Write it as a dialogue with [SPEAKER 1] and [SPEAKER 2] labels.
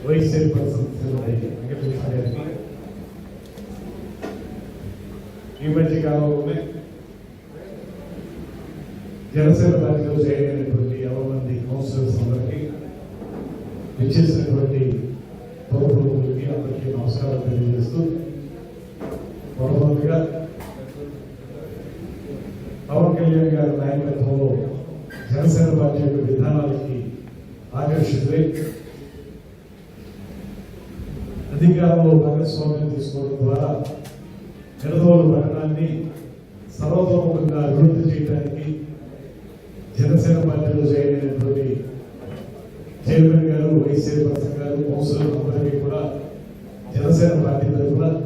[SPEAKER 1] vice chairperson ఈ మధ్య కాలంలోనే జనసేన పార్టీలో జాయిన్ అయినటువంటి 50 మంది కౌన్సిలర్స్ అందరికీ ఇచ్చేసినటువంటి పౌరులకి అందరికీ నమస్కారం తెలియజేస్తూ మొదటిగా పవన్ కళ్యాణ్ గారి నాయకత్వంలో జనసేన పార్టీ యొక్క విధానాలకి ఆకర్షితులై అధికారంలో భాగస్వామ్యం తీసుకోవడం ద్వారా నిడదవోలు పట్టణాన్ని సర్వతోముఖంగా అభివృద్ధి చేయడానికి జనసేన పార్టీలో జాయిన్ అయినటువంటి చైర్మన్ గారు వైస్ చైర్పర్సన్ గారు కౌన్సిలర్ అందరికీ